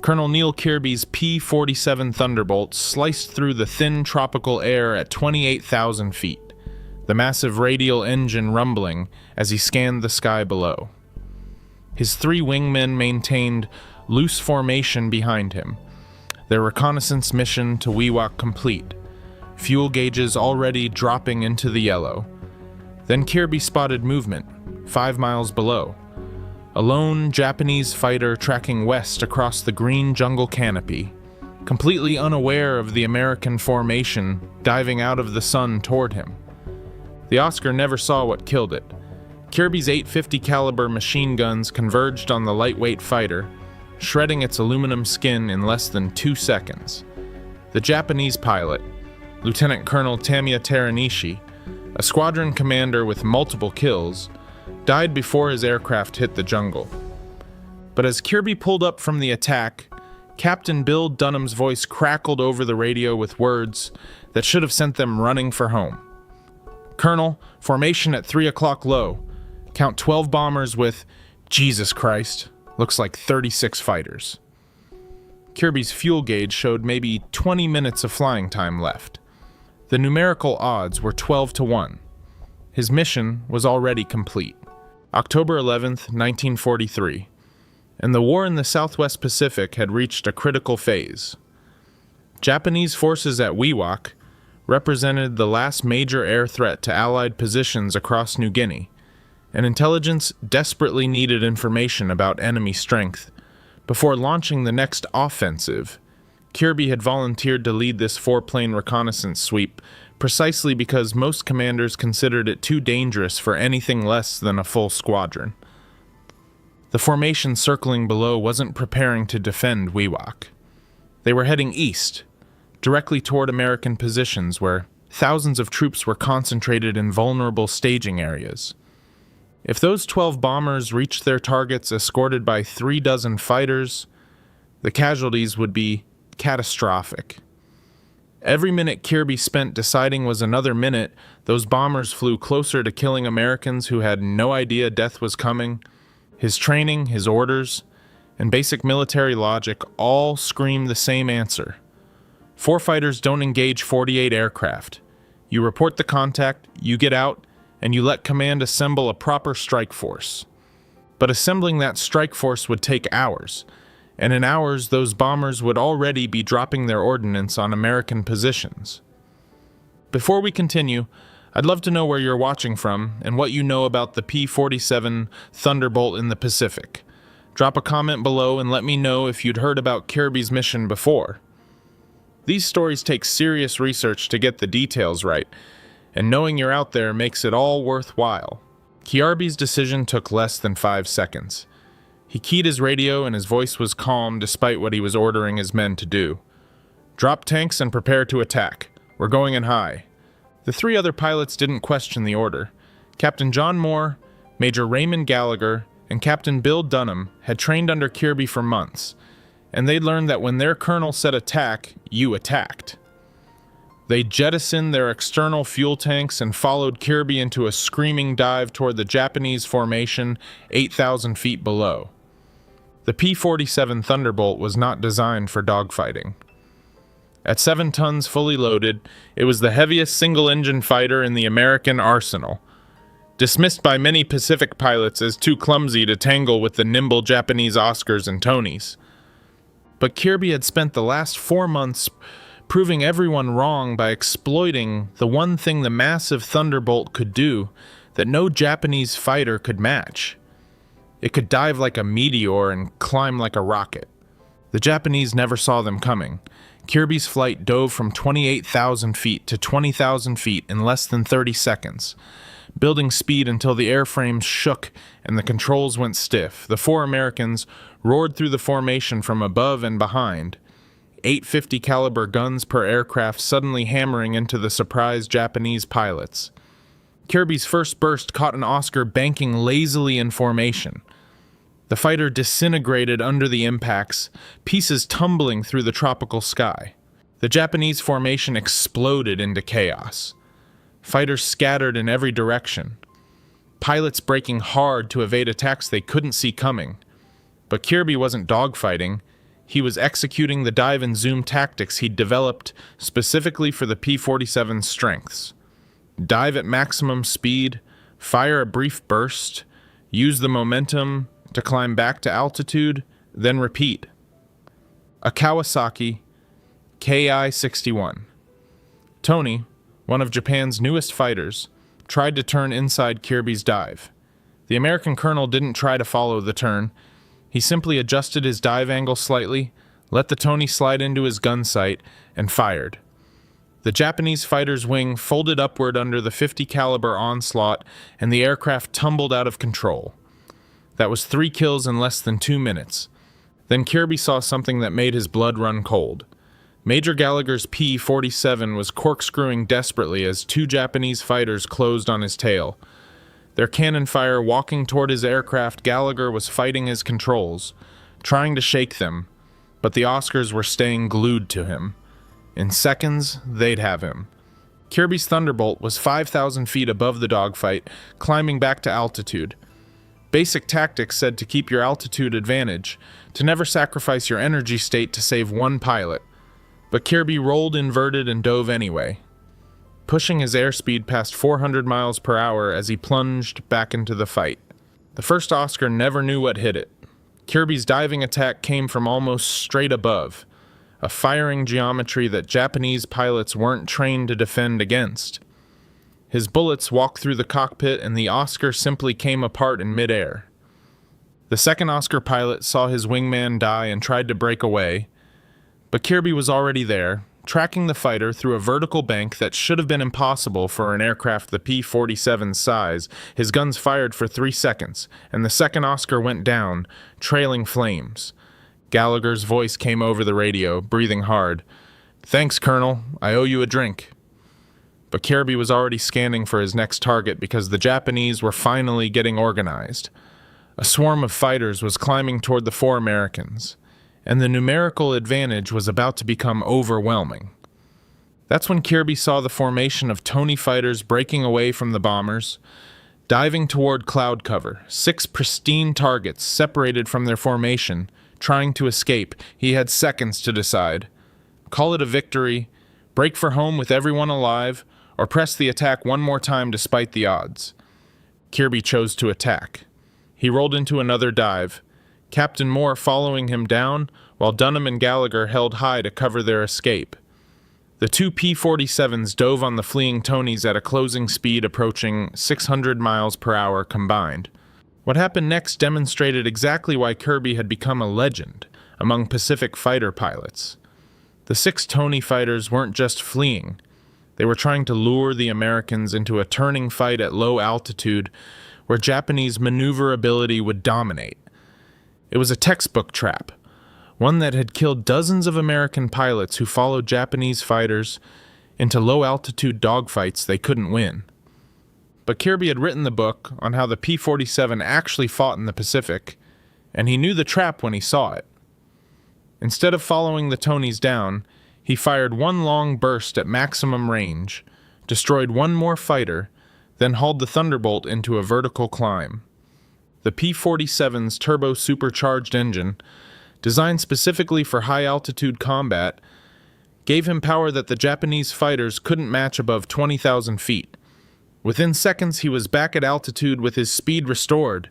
Colonel Neil Kirby's P-47 Thunderbolt sliced through the thin tropical air at 28,000 feet, the massive radial engine rumbling as he scanned the sky below. His three wingmen maintained loose formation behind him, their reconnaissance mission to Wewak complete, fuel gauges already dropping into the yellow. Then Kirby spotted movement, 5 miles below. A lone Japanese fighter tracking west across the green jungle canopy, completely unaware of the American formation diving out of the sun toward him. The Oscar never saw what killed it. Kirby's 850 caliber machine guns converged on the lightweight fighter, shredding its aluminum skin in less than 2 seconds. The Japanese pilot, Lieutenant Colonel Tamiya Teranishi, a squadron commander with multiple kills, died before his aircraft hit the jungle. But as Kirby pulled up from the attack, Captain Bill Dunham's voice crackled over the radio with words that should have sent them running for home. "Colonel, formation at 3 o'clock low. Count 12 bombers with, Jesus Christ, looks like 36 fighters." Kirby's fuel gauge showed maybe 20 minutes of flying time left. The numerical odds were 12 to 1. His mission was already complete. October 11th, 1943, and the war in the Southwest Pacific had reached a critical phase. Japanese forces at Wewak represented the last major air threat to Allied positions across New Guinea, and intelligence desperately needed information about enemy strength. Before launching the next offensive, Kirby had volunteered to lead this 4-plane reconnaissance sweep precisely because most commanders considered it too dangerous for anything less than a full squadron. The formation circling below wasn't preparing to defend Wewak. They were heading east, directly toward American positions where thousands of troops were concentrated in vulnerable staging areas. If those 12 bombers reached their targets escorted by 3 dozen fighters, the casualties would be catastrophic. Every minute Kirby spent deciding was another minute those bombers flew closer to killing Americans who had no idea death was coming. His training, his orders, and basic military logic all scream the same answer. 4 fighters don't engage 48 aircraft. You report the contact, you get out, and you let command assemble a proper strike force. But assembling that strike force would take hours, and in hours those bombers would already be dropping their ordnance on American positions. Before we continue, I'd love to know where you're watching from and what you know about the P-47 Thunderbolt in the Pacific. Drop a comment below and let me know if you'd heard about Kirby's mission before. These stories take serious research to get the details right, and knowing you're out there makes it all worthwhile. Kirby's decision took less than 5 seconds. He keyed his radio and his voice was calm despite what he was ordering his men to do. "Drop tanks and prepare to attack. We're going in high." The 3 other pilots didn't question the order. Captain John Moore, Major Raymond Gallagher, and Captain Bill Dunham had trained under Kirby for months, and they'd learned that when their colonel said attack, you attacked. They jettisoned their external fuel tanks and followed Kirby into a screaming dive toward the Japanese formation 8,000 feet below. The P-47 Thunderbolt was not designed for dogfighting. At 7 tons fully loaded, it was the heaviest single-engine fighter in the American arsenal, dismissed by many Pacific pilots as too clumsy to tangle with the nimble Japanese Oscars and Tonys. But Kirby had spent the last 4 months proving everyone wrong by exploiting the one thing the massive Thunderbolt could do that no Japanese fighter could match. It could dive like a meteor and climb like a rocket. The Japanese never saw them coming. Kirby's flight dove from 28,000 feet to 20,000 feet in less than 30 seconds, building speed until the airframes shook and the controls went stiff. The 4 Americans roared through the formation from above and behind, 850 caliber guns per aircraft suddenly hammering into the surprised Japanese pilots. Kirby's first burst caught an Oscar banking lazily in formation. The fighter disintegrated under the impacts, pieces tumbling through the tropical sky. The Japanese formation exploded into chaos. Fighters scattered in every direction. Pilots braking hard to evade attacks they couldn't see coming. But Kirby wasn't dogfighting. he was executing the dive and zoom tactics he'd developed specifically for the P-47's strengths. Dive at maximum speed, fire a brief burst, use the momentum to climb back to altitude, then repeat. A Kawasaki Ki-61. Tony, one of Japan's newest fighters, tried to turn inside Kirby's dive. The American colonel didn't try to follow the turn. He simply adjusted his dive angle slightly, let the Tony slide into his gun sight, and fired. The Japanese fighter's wing folded upward under the .50 caliber onslaught, and the aircraft tumbled out of control. That was 3 kills in less than 2 minutes. Then Kirby saw something that made his blood run cold. Major Gallagher's P-47 was corkscrewing desperately as 2 Japanese fighters closed on his tail. Their cannon fire walking toward his aircraft, Gallagher was fighting his controls, trying to shake them, but the Oscars were staying glued to him. In seconds, they'd have him. Kirby's Thunderbolt was 5,000 feet above the dogfight, climbing back to altitude. Basic tactics said to keep your altitude advantage, to never sacrifice your energy state to save one pilot. But Kirby rolled inverted and dove anyway, pushing his airspeed past 400 miles per hour as he plunged back into the fight. The first Oscar never knew what hit it. Kirby's diving attack came from almost straight above, a firing geometry that Japanese pilots weren't trained to defend against. His bullets walked through the cockpit and the Oscar simply came apart in midair. The second Oscar pilot saw his wingman die and tried to break away, but Kirby was already there, tracking the fighter through a vertical bank that should have been impossible for an aircraft the P-47's size. His guns fired for 3 seconds, and the second Oscar went down, trailing flames. Gallagher's voice came over the radio, breathing hard. "Thanks, Colonel. I owe you a drink." But Kirby was already scanning for his next target because the Japanese were finally getting organized. A swarm of fighters was climbing toward the 4 Americans, and the numerical advantage was about to become overwhelming. That's when Kirby saw the formation of Tony fighters breaking away from the bombers, diving toward cloud cover, 6 pristine targets separated from their formation, trying to escape. He had seconds to decide. Call it a victory, break for home with everyone alive, or press the attack one more time despite the odds. Kirby chose to attack. He rolled into another dive, Captain Moore following him down, while Dunham and Gallagher held high to cover their escape. The 2 P-47s dove on the fleeing Tonys at a closing speed approaching 600 miles per hour combined. What happened next demonstrated exactly why Kirby had become a legend among Pacific fighter pilots. The 6 Tony fighters weren't just fleeing. They were trying to lure the Americans into a turning fight at low altitude where Japanese maneuverability would dominate. It was a textbook trap, one that had killed dozens of American pilots who followed Japanese fighters into low-altitude dogfights they couldn't win. But Kirby had written the book on how the P-47 actually fought in the Pacific, and he knew the trap when he saw it. Instead of following the Tonys down, he fired one long burst at maximum range, destroyed one more fighter, then hauled the Thunderbolt into a vertical climb. The P-47's turbo-supercharged engine, designed specifically for high-altitude combat, gave him power that the Japanese fighters couldn't match above 20,000 feet. Within seconds, he was back at altitude with his speed restored.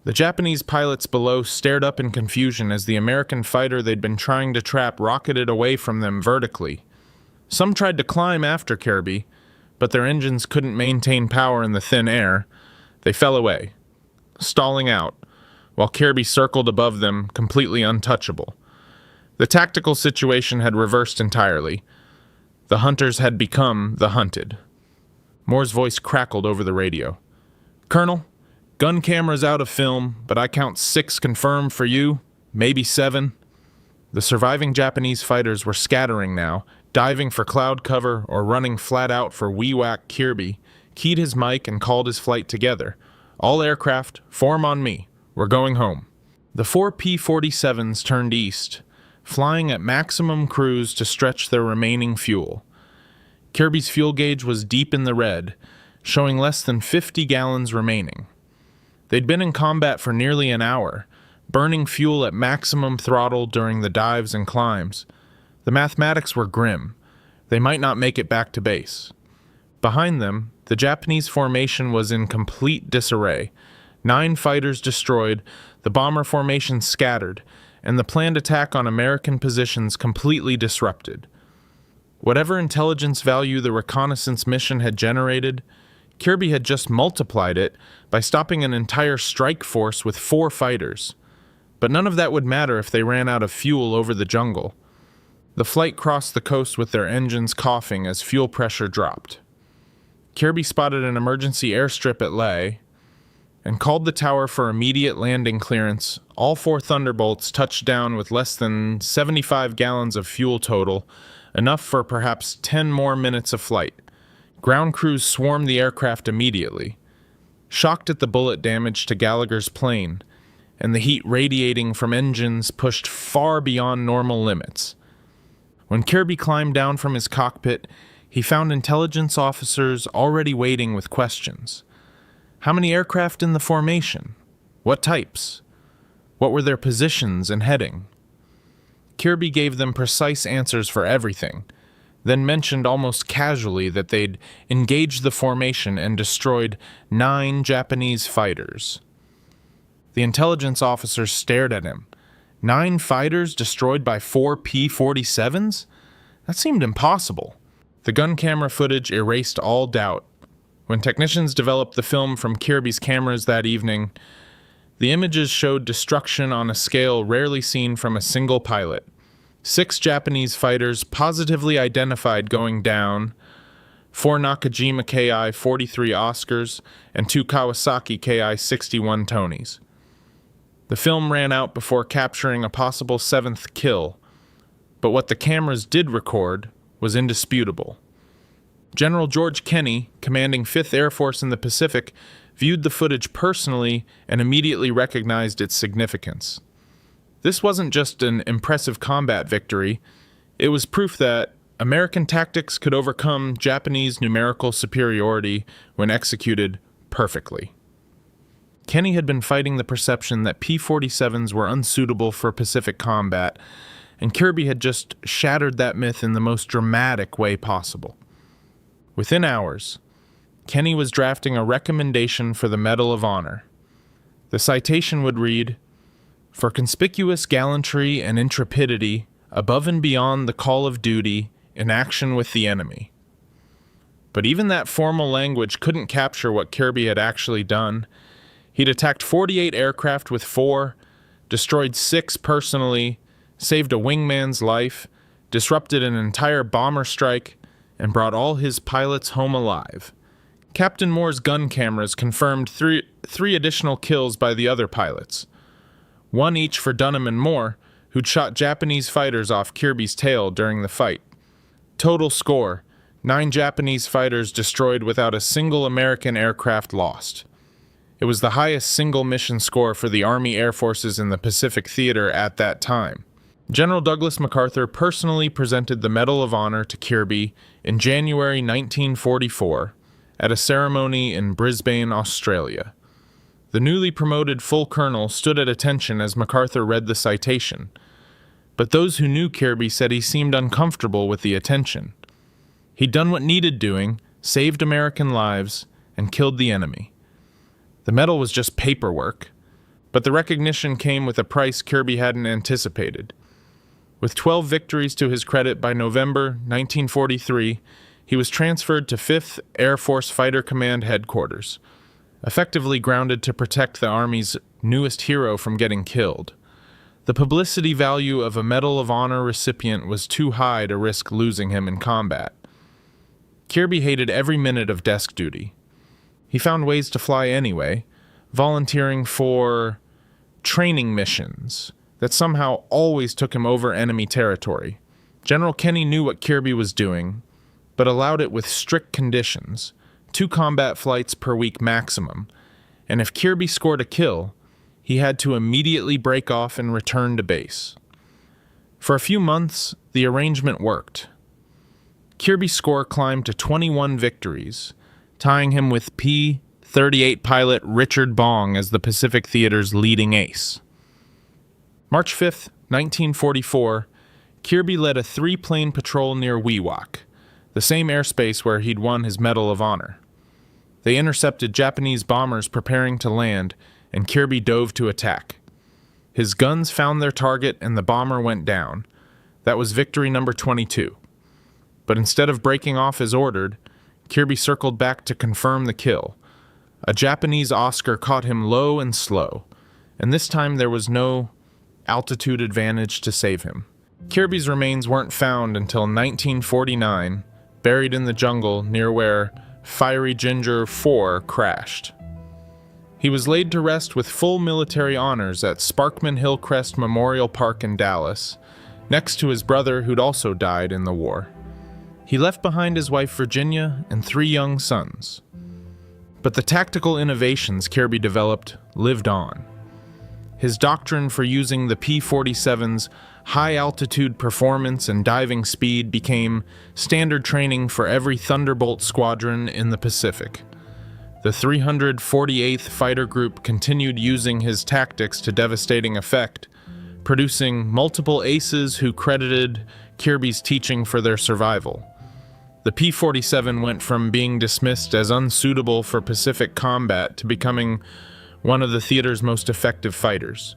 The Japanese pilots below stared up in confusion as the American fighter they'd been trying to trap rocketed away from them vertically. Some tried to climb after Kirby, but their engines couldn't maintain power in the thin air. They fell away, stalling out, while Kirby circled above them, completely untouchable. The tactical situation had reversed entirely. The hunters had become the hunted. Moore's voice crackled over the radio. "Colonel, gun camera's out of film, but I count 6 confirmed for you, maybe 7. The surviving Japanese fighters were scattering now, diving for cloud cover or running flat out for wee-whack. Kirby keyed his mic and called his flight together. "All aircraft, form on me. We're going home." The 4 P-47s turned east, flying at maximum cruise to stretch their remaining fuel. Kirby's fuel gauge was deep in the red, showing less than 50 gallons remaining. They'd been in combat for nearly an hour, burning fuel at maximum throttle during the dives and climbs. The mathematics were grim. They might not make it back to base. Behind them, the Japanese formation was in complete disarray. 9 fighters destroyed, the bomber formation scattered, and the planned attack on American positions completely disrupted. Whatever intelligence value the reconnaissance mission had generated, Kirby had just multiplied it by stopping an entire strike force with 4 fighters. But none of that would matter if they ran out of fuel over the jungle. The flight crossed the coast with their engines coughing as fuel pressure dropped. Kirby spotted an emergency airstrip at Leh and called the tower for immediate landing clearance. All 4 Thunderbolts touched down with less than 75 gallons of fuel total, enough for perhaps 10 more minutes of flight. Ground crews swarmed the aircraft immediately, shocked at the bullet damage to Gallagher's plane, and the heat radiating from engines pushed far beyond normal limits. When Kirby climbed down from his cockpit, he found intelligence officers already waiting with questions. How many aircraft in the formation? What types? What were their positions and heading? Kirby gave them precise answers for everything, then mentioned almost casually that they'd engaged the formation and destroyed 9 Japanese fighters. The intelligence officers stared at him. 9 fighters destroyed by 4 P-47s? That seemed impossible. The gun camera footage erased all doubt. When technicians developed the film from Kirby's cameras that evening, the images showed destruction on a scale rarely seen from a single pilot. 6 Japanese fighters positively identified going down, 4 Nakajima Ki-43 Oscars, and 2 Kawasaki Ki-61 Tonys. The film ran out before capturing a possible 7th kill, but what the cameras did record was indisputable. General George Kenney, commanding 5th Air Force in the Pacific, viewed the footage personally and immediately recognized its significance. This wasn't just an impressive combat victory, it was proof that American tactics could overcome Japanese numerical superiority when executed perfectly. Kenney had been fighting the perception that P-47s were unsuitable for Pacific combat, and Kirby had just shattered that myth in the most dramatic way possible. Within hours, Kenney was drafting a recommendation for the Medal of Honor. The citation would read, "For conspicuous gallantry and intrepidity above and beyond the call of duty in action with the enemy." But even that formal language couldn't capture what Kirby had actually done. He'd attacked 48 aircraft with 4, destroyed 6 personally, saved a wingman's life, disrupted an entire bomber strike, and brought all his pilots home alive. Captain Moore's gun cameras confirmed three additional kills by the other pilots. 1 each for Dunham and Moore, who'd shot Japanese fighters off Kirby's tail during the fight. Total score, 9 Japanese fighters destroyed without a single American aircraft lost. It was the highest single mission score for the Army Air Forces in the Pacific Theater at that time. General Douglas MacArthur personally presented the Medal of Honor to Kirby in January 1944 at a ceremony in Brisbane, Australia. The newly promoted full colonel stood at attention as MacArthur read the citation, but those who knew Kirby said he seemed uncomfortable with the attention. He'd done what needed doing, saved American lives, and killed the enemy. The medal was just paperwork, but the recognition came with a price Kirby hadn't anticipated. With 12 victories to his credit by November 1943, he was transferred to 5th Air Force Fighter Command Headquarters, effectively grounded to protect the Army's newest hero from getting killed. The publicity value of a Medal of Honor recipient was too high to risk losing him in combat. Kirby hated every minute of desk duty. He found ways to fly anyway, volunteering for training missions that somehow always took him over enemy territory. General Kenney knew what Kirby was doing, but allowed it with strict conditions, 2 combat flights per week maximum, and if Kirby scored a kill, he had to immediately break off and return to base. For a few months, the arrangement worked. Kirby's score climbed to 21 victories, tying him with P-38 pilot Richard Bong as the Pacific Theater's leading ace. March 5th, 1944, Kirby led a three-plane patrol near Wewak, the same airspace where he'd won his Medal of Honor. They intercepted Japanese bombers preparing to land, and Kirby dove to attack. His guns found their target and the bomber went down. That was victory number 22. But instead of breaking off as ordered, Kirby circled back to confirm the kill. A Japanese Oscar caught him low and slow, and this time there was no altitude advantage to save him. Kirby's remains weren't found until 1949, buried in the jungle near where Fiery Ginger 4 crashed. He was laid to rest with full military honors at Sparkman Hillcrest Memorial Park in Dallas, next to his brother who'd also died in the war. He left behind his wife Virginia and 3 young sons. But the tactical innovations Kirby developed lived on. His doctrine for using the P-47's high-altitude performance and diving speed became standard training for every Thunderbolt squadron in the Pacific. The 348th Fighter Group continued using his tactics to devastating effect, producing multiple aces who credited Kirby's teaching for their survival. The P-47 went from being dismissed as unsuitable for Pacific combat to becoming one of the theater's most effective fighters.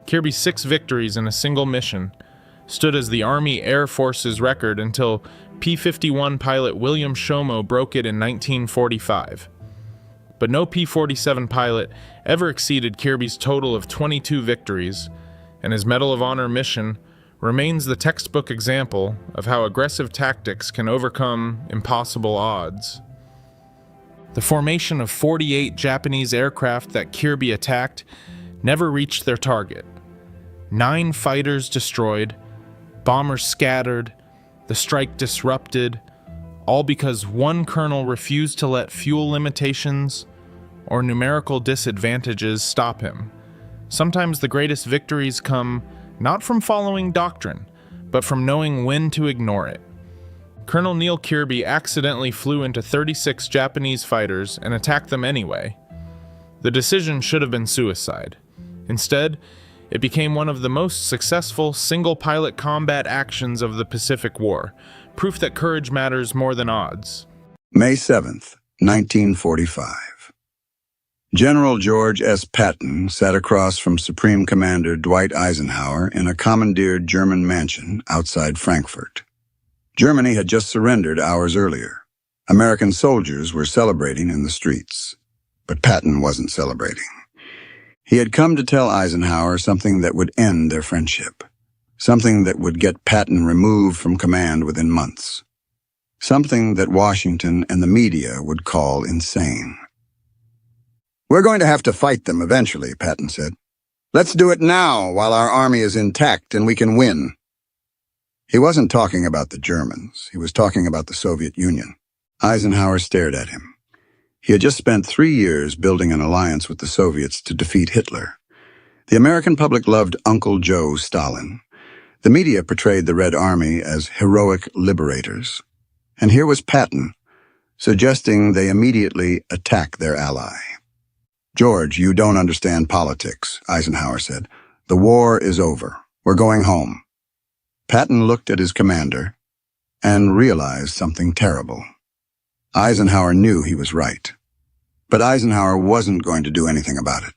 Kirby's 6 victories in a single mission stood as the Army Air Force's record until P-51 pilot William Shomo broke it in 1945. But no P-47 pilot ever exceeded Kirby's total of 22 victories, and his Medal of Honor mission remains the textbook example of how aggressive tactics can overcome impossible odds. The formation of 48 Japanese aircraft that Kirby attacked never reached their target. 9 fighters destroyed, bombers scattered, the strike disrupted, all because one colonel refused to let fuel limitations or numerical disadvantages stop him. Sometimes the greatest victories come not from following doctrine, but from knowing when to ignore it. Colonel Neil Kirby accidentally flew into 36 Japanese fighters and attacked them anyway. The decision should have been suicide. Instead, it became one of the most successful single-pilot combat actions of the Pacific War, proof that courage matters more than odds. May 7th, 1945. General George S. Patton sat across from Supreme Commander Dwight Eisenhower in a commandeered German mansion outside Frankfurt. Germany had just surrendered hours earlier. American soldiers were celebrating in the streets. But Patton wasn't celebrating. He had come to tell Eisenhower something that would end their friendship. Something that would get Patton removed from command within months. Something that Washington and the media would call insane. "We're going to have to fight them eventually," Patton said. "Let's do it now while our army is intact and we can win." He wasn't talking about the Germans. He was talking about the Soviet Union. Eisenhower stared at him. He had just spent 3 years building an alliance with the Soviets to defeat Hitler. The American public loved Uncle Joe Stalin. The media portrayed the Red Army as heroic liberators. And here was Patton, suggesting they immediately attack their ally. "George, you don't understand politics," Eisenhower said. "The war is over. We're going home." Patton looked at his commander and realized something terrible. Eisenhower knew he was right. But Eisenhower wasn't going to do anything about it.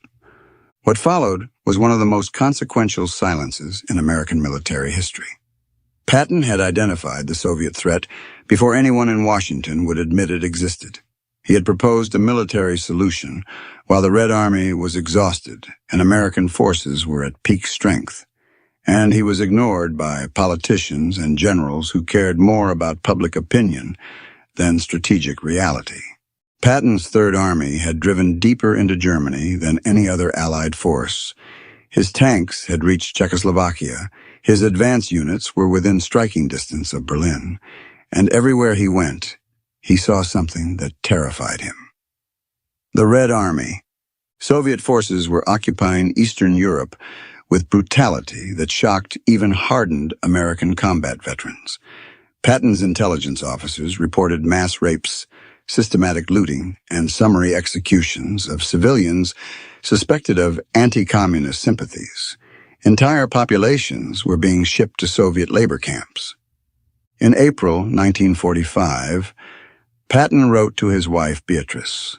What followed was one of the most consequential silences in American military history. Patton had identified the Soviet threat before anyone in Washington would admit it existed. He had proposed a military solution while the Red Army was exhausted and American forces were at peak strength. And he was ignored by politicians and generals who cared more about public opinion than strategic reality. Patton's Third Army had driven deeper into Germany than any other Allied force. His tanks had reached Czechoslovakia, his advance units were within striking distance of Berlin, and everywhere he went, he saw something that terrified him. The Red Army. Soviet forces were occupying Eastern Europe with brutality that shocked even hardened American combat veterans. Patton's intelligence officers reported mass rapes, systematic looting, and summary executions of civilians suspected of anti-communist sympathies. Entire populations were being shipped to Soviet labor camps. In April 1945, Patton wrote to his wife Beatrice,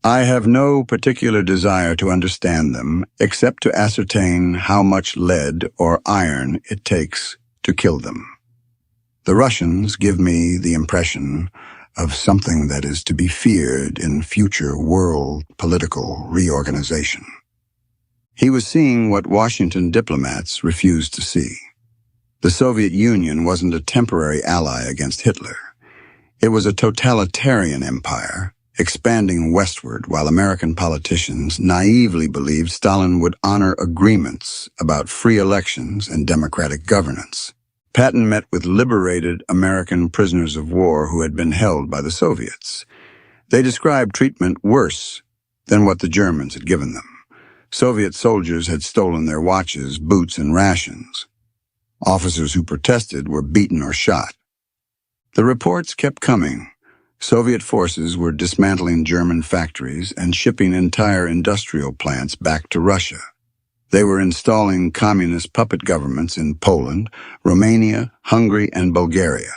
"I have no particular desire to understand them except to ascertain how much lead or iron it takes to kill them. The Russians give me the impression of something that is to be feared in future world political reorganization." He was seeing what Washington diplomats refused to see. The Soviet Union wasn't a temporary ally against Hitler. It was a totalitarian empire, expanding westward while American politicians naively believed Stalin would honor agreements about free elections and democratic governance. Patton met with liberated American prisoners of war who had been held by the Soviets. They described treatment worse than what the Germans had given them. Soviet soldiers had stolen their watches, boots, and rations. Officers who protested were beaten or shot. The reports kept coming. Soviet forces were dismantling German factories and shipping entire industrial plants back to Russia. They were installing communist puppet governments in Poland, Romania, Hungary, and Bulgaria.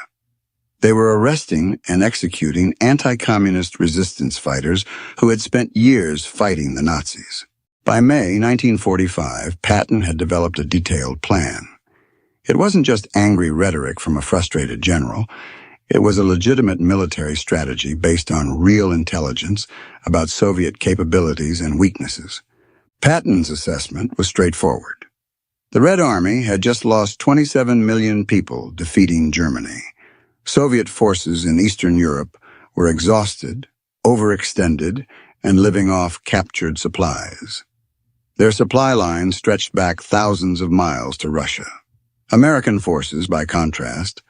They were arresting and executing anti-communist resistance fighters who had spent years fighting the Nazis. By May 1945, Patton had developed a detailed plan. It wasn't just angry rhetoric from a frustrated general. It was a legitimate military strategy based on real intelligence about Soviet capabilities and weaknesses. Patton's assessment was straightforward. The Red Army had just lost 27 million people defeating Germany. Soviet forces in Eastern Europe were exhausted, overextended, and living off captured supplies. Their supply lines stretched back thousands of miles to Russia. American forces, by contrast,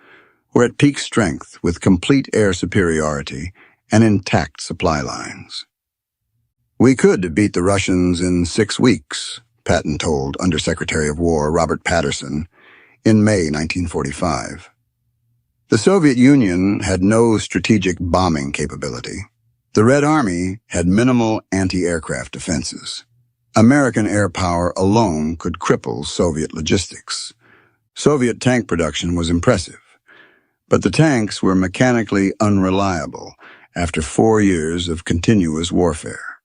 were at peak strength with complete air superiority and intact supply lines. "We could beat the Russians in 6 weeks," Patton told Undersecretary of War Robert Patterson in May 1945. The Soviet Union had no strategic bombing capability. The Red Army had minimal anti-aircraft defenses. American air power alone could cripple Soviet logistics. Soviet tank production was impressive, but the tanks were mechanically unreliable after 4 years of continuous warfare.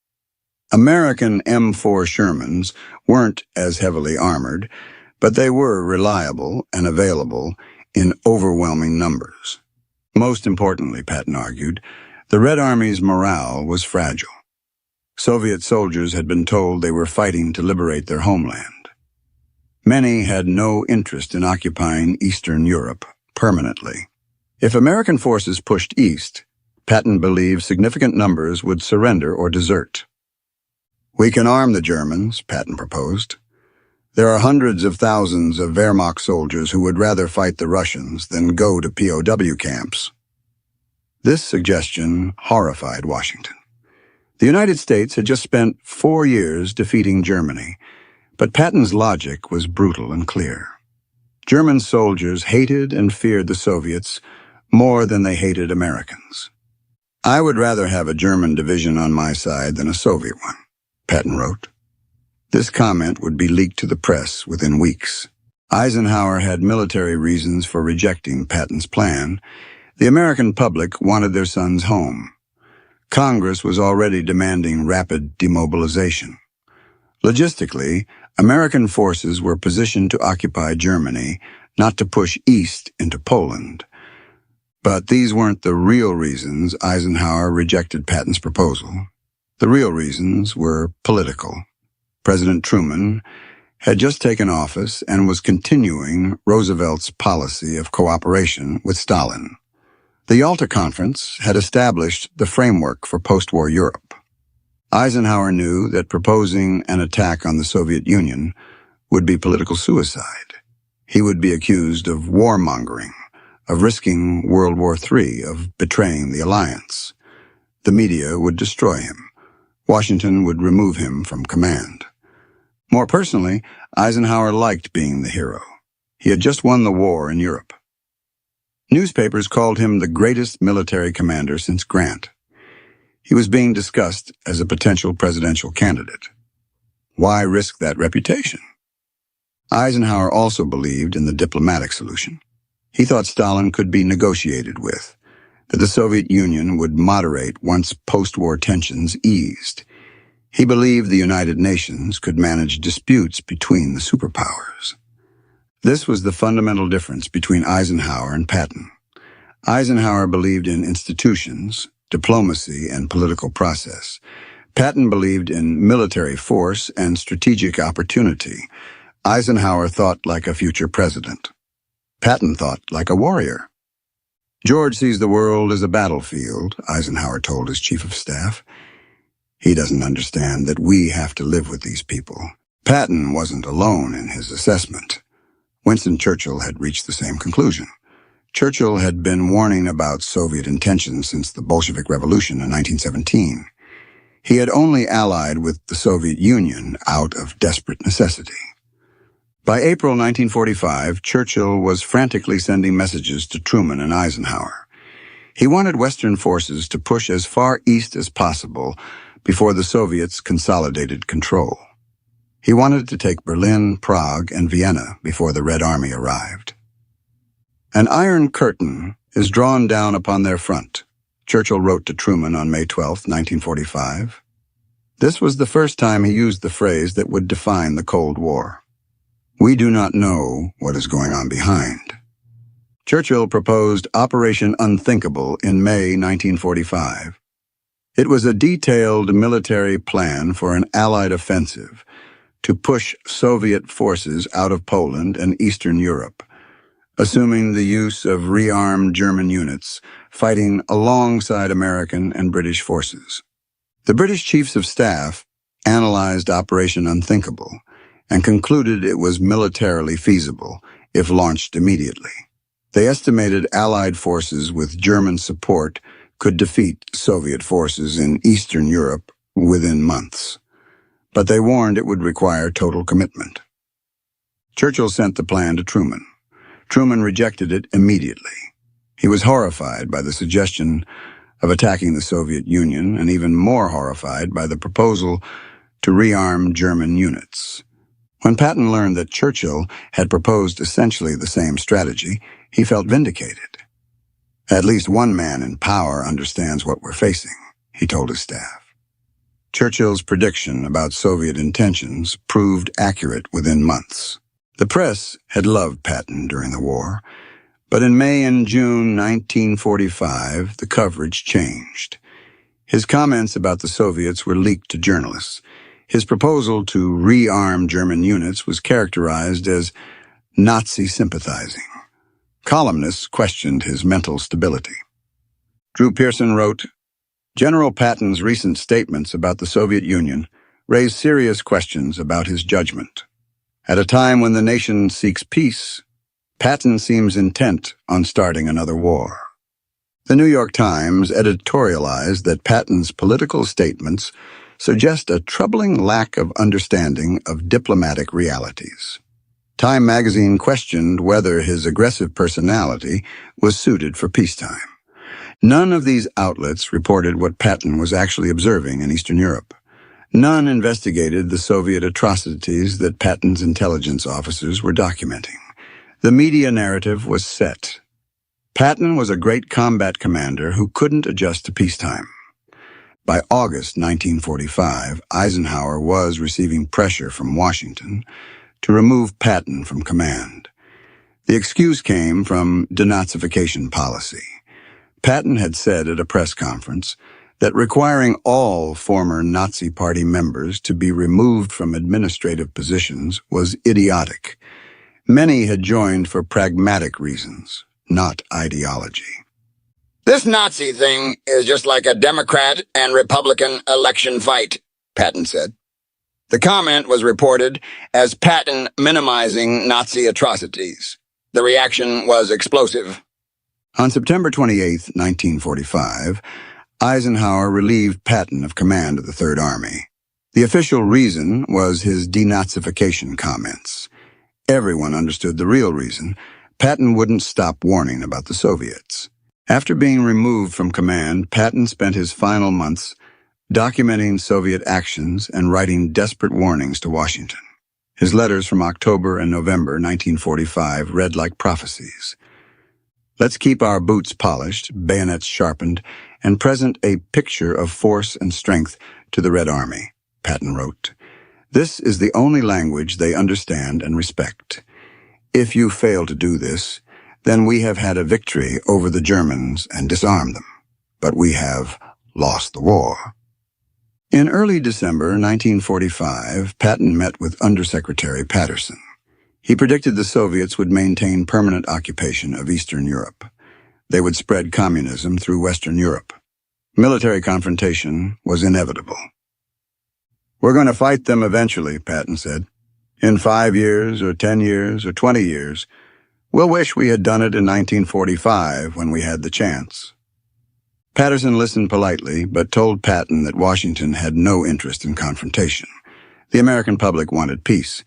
American M4 Shermans weren't as heavily armored, but they were reliable and available in overwhelming numbers. Most importantly, Patton argued, the Red Army's morale was fragile. Soviet soldiers had been told they were fighting to liberate their homeland. Many had no interest in occupying Eastern Europe permanently. If American forces pushed east, Patton believed significant numbers would surrender or desert. "We can arm the Germans," Patton proposed. "There are hundreds of thousands of Wehrmacht soldiers who would rather fight the Russians than go to POW camps." This suggestion horrified Washington. The United States had just spent 4 years defeating Germany, but Patton's logic was brutal and clear. German soldiers hated and feared the Soviets more than they hated Americans. "I would rather have a German division on my side than a Soviet one," Patton wrote. This comment would be leaked to the press within weeks. Eisenhower had military reasons for rejecting Patton's plan. The American public wanted their sons home. Congress was already demanding rapid demobilization. Logistically, American forces were positioned to occupy Germany, not to push east into Poland. But these weren't the real reasons Eisenhower rejected Patton's proposal. The real reasons were political. President Truman had just taken office and was continuing Roosevelt's policy of cooperation with Stalin. The Yalta Conference had established the framework for post-war Europe. Eisenhower knew that proposing an attack on the Soviet Union would be political suicide. He would be accused of warmongering, of risking World War III, of betraying the alliance. The media would destroy him. Washington would remove him from command. More personally, Eisenhower liked being the hero. He had just won the war in Europe. Newspapers called him the greatest military commander since Grant. He was being discussed as a potential presidential candidate. Why risk that reputation? Eisenhower also believed in the diplomatic solution. He thought Stalin could be negotiated with, that the Soviet Union would moderate once post-war tensions eased. He believed the United Nations could manage disputes between the superpowers. This was the fundamental difference between Eisenhower and Patton. Eisenhower believed in institutions, diplomacy, and political process. Patton believed in military force and strategic opportunity. Eisenhower thought like a future president. Patton thought like a warrior. George sees the world as a battlefield, Eisenhower told his chief of staff. He doesn't understand that we have to live with these people. Patton wasn't alone in his assessment. Winston Churchill had reached the same conclusion. Churchill had been warning about Soviet intentions since the Bolshevik Revolution in 1917. He had only allied with the Soviet Union out of desperate necessity. By April 1945, Churchill was frantically sending messages to Truman and Eisenhower. He wanted Western forces to push as far east as possible before the Soviets consolidated control. He wanted to take Berlin, Prague, and Vienna before the Red Army arrived. An iron curtain is drawn down upon their front, Churchill wrote to Truman on May 12, 1945. This was the first time he used the phrase that would define the Cold War. We do not know what is going on behind. Churchill proposed Operation Unthinkable in May 1945. It was a detailed military plan for an Allied offensive to push Soviet forces out of Poland and Eastern Europe, assuming the use of rearmed German units fighting alongside American and British forces. The British Chiefs of Staff analyzed Operation Unthinkable and concluded it was militarily feasible if launched immediately. They estimated Allied forces with German support could defeat Soviet forces in Eastern Europe within months, but they warned it would require total commitment. Churchill sent the plan to Truman. Truman rejected it immediately. He was horrified by the suggestion of attacking the Soviet Union and even more horrified by the proposal to rearm German units. When Patton learned that Churchill had proposed essentially the same strategy, he felt vindicated. At least one man in power understands what we're facing, he told his staff. Churchill's prediction about Soviet intentions proved accurate within months. The press had loved Patton during the war, but in May and June 1945, the coverage changed. His comments about the Soviets were leaked to journalists. His proposal to rearm German units was characterized as Nazi sympathizing. Columnists questioned his mental stability. Drew Pearson wrote, General Patton's recent statements about the Soviet Union raise serious questions about his judgment. At a time when the nation seeks peace, Patton seems intent on starting another war. The New York Times editorialized that Patton's political statements suggest a troubling lack of understanding of diplomatic realities. Time magazine questioned whether his aggressive personality was suited for peacetime. None of these outlets reported what Patton was actually observing in Eastern Europe. None investigated the Soviet atrocities that Patton's intelligence officers were documenting. The media narrative was set. Patton was a great combat commander who couldn't adjust to peacetime. By August 1945, Eisenhower was receiving pressure from Washington to remove Patton from command. The excuse came from denazification policy. Patton had said at a press conference that requiring all former Nazi Party members to be removed from administrative positions was idiotic. Many had joined for pragmatic reasons, not ideology. This Nazi thing is just like a Democrat and Republican election fight, Patton said. The comment was reported as Patton minimizing Nazi atrocities. The reaction was explosive. On September 28, 1945, Eisenhower relieved Patton of command of the Third Army. The official reason was his denazification comments. Everyone understood the real reason. Patton wouldn't stop warning about the Soviets. After being removed from command, Patton spent his final months documenting Soviet actions and writing desperate warnings to Washington. His letters from October and November 1945 read like prophecies. Let's keep our boots polished, bayonets sharpened, and present a picture of force and strength to the Red Army, Patton wrote. This is the only language they understand and respect. If you fail to do this, then we have had a victory over the Germans and disarmed them, but we have lost the war. In early December 1945, Patton met with Undersecretary Patterson. He predicted the Soviets would maintain permanent occupation of Eastern Europe. They would spread communism through Western Europe. Military confrontation was inevitable. "We're going to fight them eventually," Patton said. "In 5 years, or 10 years, or 20 years. We'll wish we had done it in 1945 when we had the chance." Patterson listened politely, but told Patton that Washington had no interest in confrontation. The American public wanted peace.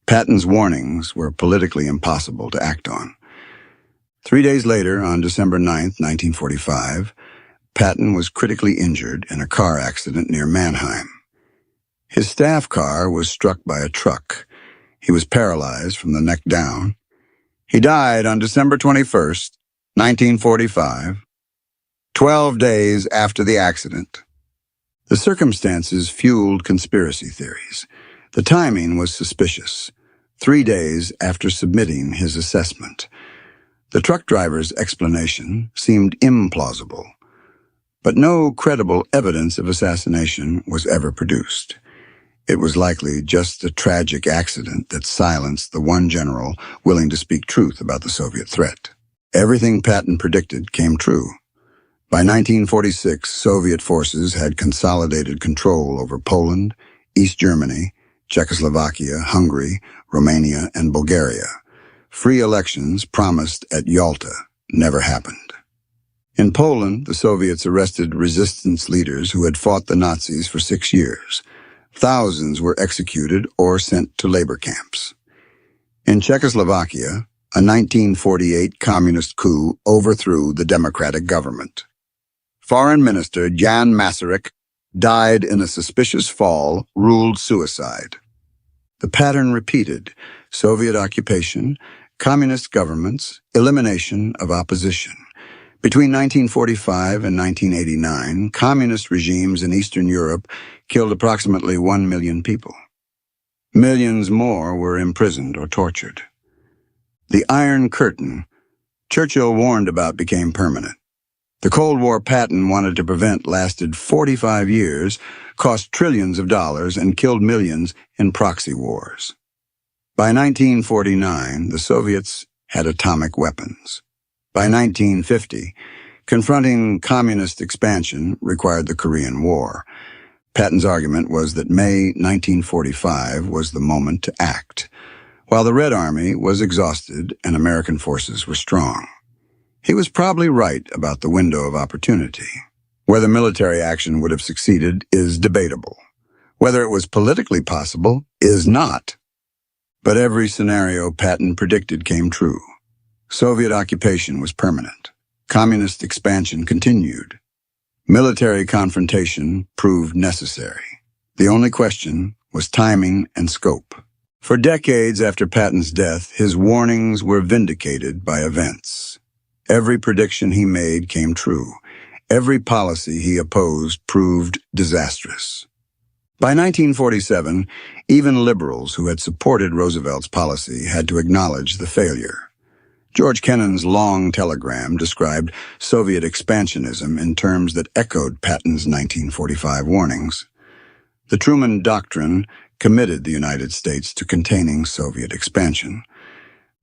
Patton's warnings were politically impossible to act on. 3 days later, on December 9, 1945, Patton was critically injured in a car accident near Mannheim. His staff car was struck by a truck. He was paralyzed from the neck down. He died on December 21, 1945, 12 days after the accident. The circumstances fueled conspiracy theories. The timing was suspicious. 3 days after submitting his assessment. The truck driver's explanation seemed implausible, but no credible evidence of assassination was ever produced. It was likely just a tragic accident that silenced the one general willing to speak truth about the Soviet threat. Everything Patton predicted came true. By 1946, Soviet forces had consolidated control over Poland, East Germany, Czechoslovakia, Hungary, Romania, and Bulgaria. Free elections promised at Yalta never happened. In Poland, the Soviets arrested resistance leaders who had fought the Nazis for 6 years. Thousands were executed or sent to labor camps. In Czechoslovakia, a 1948 communist coup overthrew the democratic government. Foreign Minister Jan Masaryk died in a suspicious fall, ruled suicide. The pattern repeated: Soviet occupation, communist governments, elimination of opposition. Between 1945 and 1989, communist regimes in Eastern Europe killed approximately 1 million people. Millions more were imprisoned or tortured. The Iron Curtain Churchill warned about became permanent. The Cold War Patton wanted to prevent lasted 45 years, cost trillions of dollars, and killed millions in proxy wars. By 1949, the Soviets had atomic weapons. By 1950, confronting communist expansion required the Korean War. Patton's argument was that May 1945 was the moment to act, while the Red Army was exhausted and American forces were strong. He was probably right about the window of opportunity. Whether military action would have succeeded is debatable. Whether it was politically possible is not. But every scenario Patton predicted came true. Soviet occupation was permanent. Communist expansion continued. Military confrontation proved necessary. The only question was timing and scope. For decades after Patton's death, his warnings were vindicated by events. Every prediction he made came true. Every policy he opposed proved disastrous. By 1947, even liberals who had supported Roosevelt's policy had to acknowledge the failure. George Kennan's long telegram described Soviet expansionism in terms that echoed Patton's 1945 warnings. The Truman Doctrine committed the United States to containing Soviet expansion.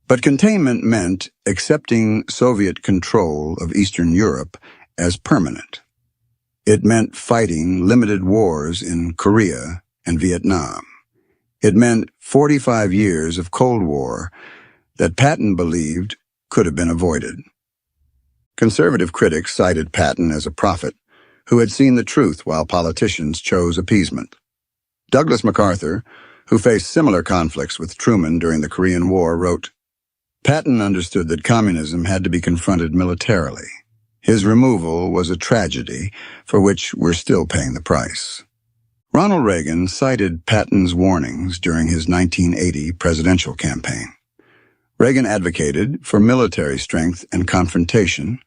But containment meant accepting Soviet control of Eastern Europe as permanent. It meant fighting limited wars in Korea and Vietnam. It meant 45 years of Cold War that Patton believed could have been avoided. Conservative critics cited Patton as a prophet who had seen the truth while politicians chose appeasement. Douglas MacArthur, who faced similar conflicts with Truman during the Korean War, wrote, Patton understood that communism had to be confronted militarily. His removal was a tragedy for which we're still paying the price. Ronald Reagan cited Patton's warnings during his 1980 presidential campaign. Reagan advocated for military strength and confrontation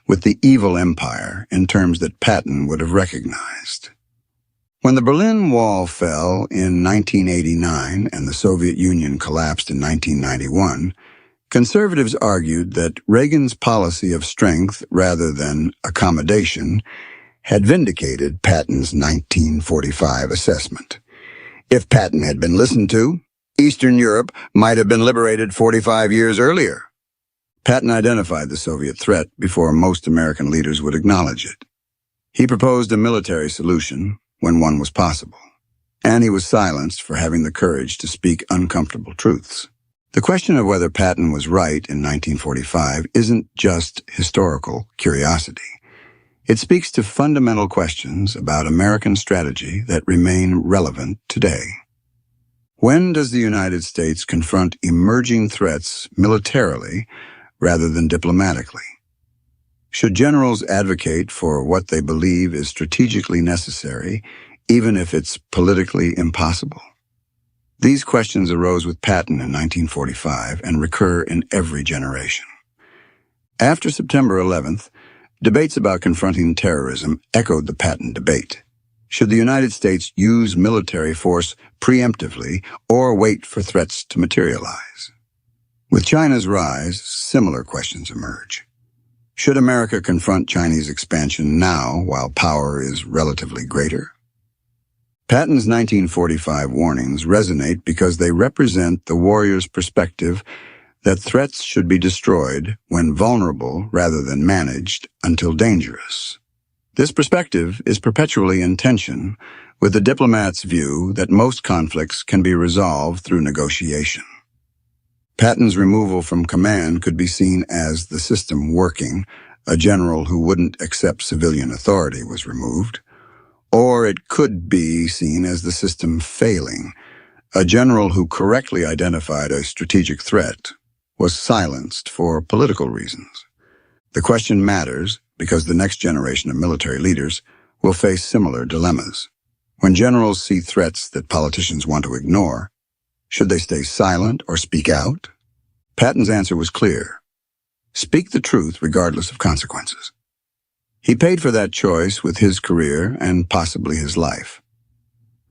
with the evil empire in terms that Patton would have recognized. When the Berlin Wall fell in 1989 and the Soviet Union collapsed in 1991, conservatives argued that Reagan's policy of strength rather than accommodation had vindicated Patton's 1945 assessment. If Patton had been listened to, Eastern Europe might have been liberated 45 years earlier. Patton identified the Soviet threat before most American leaders would acknowledge it. He proposed a military solution when one was possible, and he was silenced for having the courage to speak uncomfortable truths. The question of whether Patton was right in 1945 isn't just historical curiosity. It speaks to fundamental questions about American strategy that remain relevant today. When does the United States confront emerging threats militarily rather than diplomatically? Should generals advocate for what they believe is strategically necessary, even if it's politically impossible? These questions arose with Patton in 1945 and recur in every generation. After September 11th, debates about confronting terrorism echoed the Patton debate. Should the United States use military force preemptively or wait for threats to materialize? With China's rise, similar questions emerge. Should America confront Chinese expansion now while power is relatively greater? Patton's 1945 warnings resonate because they represent the warrior's perspective that threats should be destroyed when vulnerable rather than managed until dangerous. This perspective is perpetually in tension with the diplomat's view that most conflicts can be resolved through negotiation. Patton's removal from command could be seen as the system working. A general who wouldn't accept civilian authority was removed. Or it could be seen as the system failing. A general who correctly identified a strategic threat was silenced for political reasons. The question matters because the next generation of military leaders will face similar dilemmas. When generals see threats that politicians want to ignore, should they stay silent or speak out? Patton's answer was clear. Speak the truth regardless of consequences. He paid for that choice with his career and possibly his life.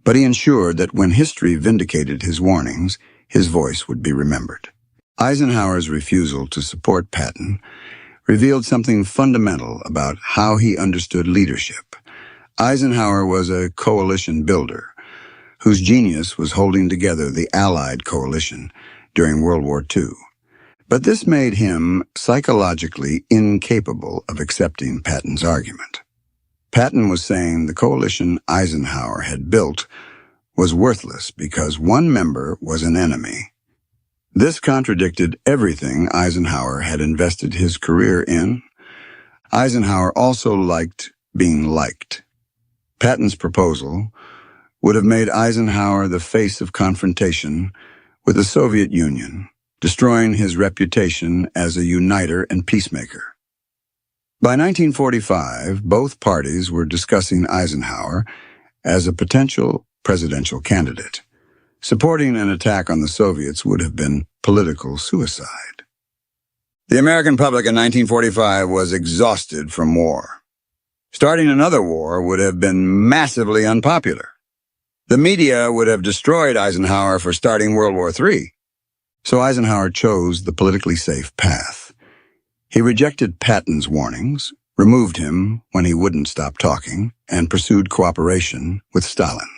But he ensured that when history vindicated his warnings, his voice would be remembered. Eisenhower's refusal to support Patton revealed something fundamental about how he understood leadership. Eisenhower was a coalition builder whose genius was holding together the Allied coalition during World War II. But this made him psychologically incapable of accepting Patton's argument. Patton was saying the coalition Eisenhower had built was worthless because one member was an enemy. This contradicted everything Eisenhower had invested his career in. Eisenhower also liked being liked. Patton's proposal would have made Eisenhower the face of confrontation with the Soviet Union, destroying his reputation as a uniter and peacemaker. By 1945, both parties were discussing Eisenhower as a potential presidential candidate. Supporting an attack on the Soviets would have been political suicide. The American public in 1945 was exhausted from war. Starting another war would have been massively unpopular. The media would have destroyed Eisenhower for starting World War III. So Eisenhower chose the politically safe path. He rejected Patton's warnings, removed him when he wouldn't stop talking, and pursued cooperation with Stalin.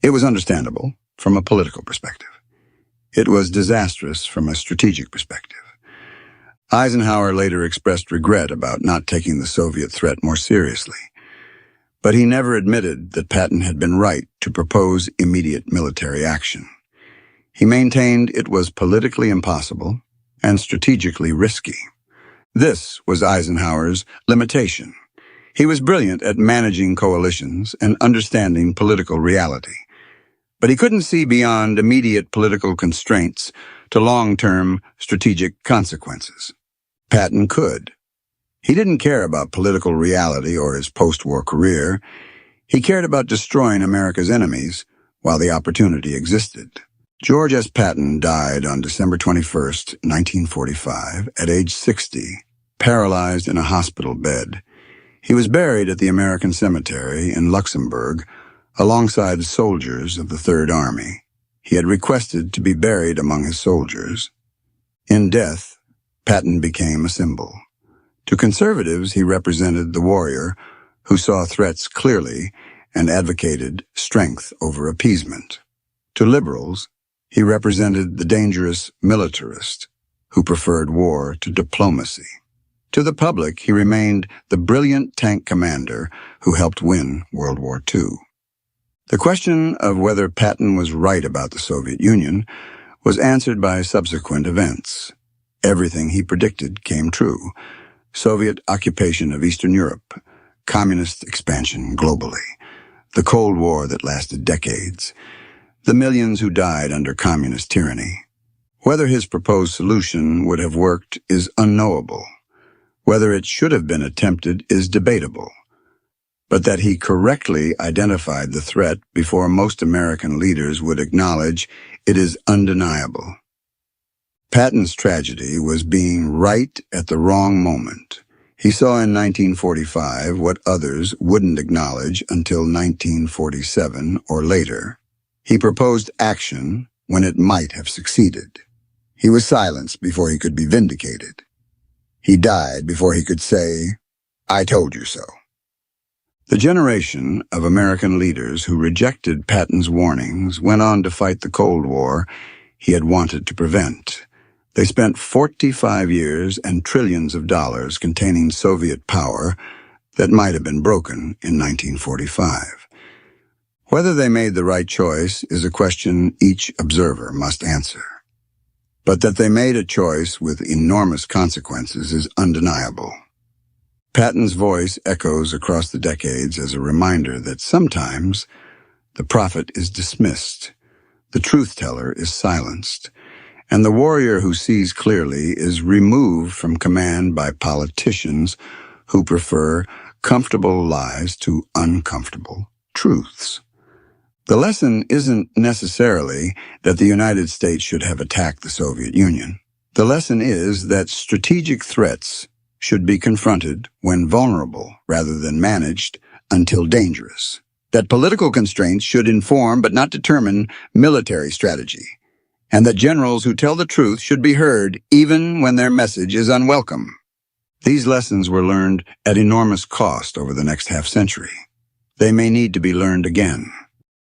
It was understandable from a political perspective. It was disastrous from a strategic perspective. Eisenhower later expressed regret about not taking the Soviet threat more seriously, but he never admitted that Patton had been right to propose immediate military action. He maintained it was politically impossible and strategically risky. This was Eisenhower's limitation. He was brilliant at managing coalitions and understanding political reality, but he couldn't see beyond immediate political constraints to long-term strategic consequences. Patton could. He didn't care about political reality or his post-war career. He cared about destroying America's enemies while the opportunity existed. George S. Patton died on December 21st, 1945, at age 60, paralyzed in a hospital bed. He was buried at the American Cemetery in Luxembourg alongside soldiers of the Third Army. He had requested to be buried among his soldiers. In death, Patton became a symbol. To conservatives, he represented the warrior who saw threats clearly and advocated strength over appeasement. To liberals, he represented the dangerous militarist who preferred war to diplomacy. To the public, he remained the brilliant tank commander who helped win World War II. The question of whether Patton was right about the Soviet Union was answered by subsequent events. Everything he predicted came true. Soviet occupation of Eastern Europe, communist expansion globally, the Cold War that lasted decades, the millions who died under communist tyranny. Whether his proposed solution would have worked is unknowable. Whether it should have been attempted is debatable. But that he correctly identified the threat before most American leaders would acknowledge it is undeniable. Patton's tragedy was being right at the wrong moment. He saw in 1945 what others wouldn't acknowledge until 1947 or later. He proposed action when it might have succeeded. He was silenced before he could be vindicated. He died before he could say, "I told you so." The generation of American leaders who rejected Patton's warnings went on to fight the Cold War he had wanted to prevent. They spent 45 years and trillions of dollars containing Soviet power that might have been broken in 1945. Whether they made the right choice is a question each observer must answer. But that they made a choice with enormous consequences is undeniable. Patton's voice echoes across the decades as a reminder that sometimes the prophet is dismissed, the truth-teller is silenced, and the warrior who sees clearly is removed from command by politicians who prefer comfortable lies to uncomfortable truths. The lesson isn't necessarily that the United States should have attacked the Soviet Union. The lesson is that strategic threats should be confronted when vulnerable rather than managed until dangerous. That political constraints should inform but not determine military strategy. And that generals who tell the truth should be heard even when their message is unwelcome. These lessons were learned at enormous cost over the next half-century. They may need to be learned again.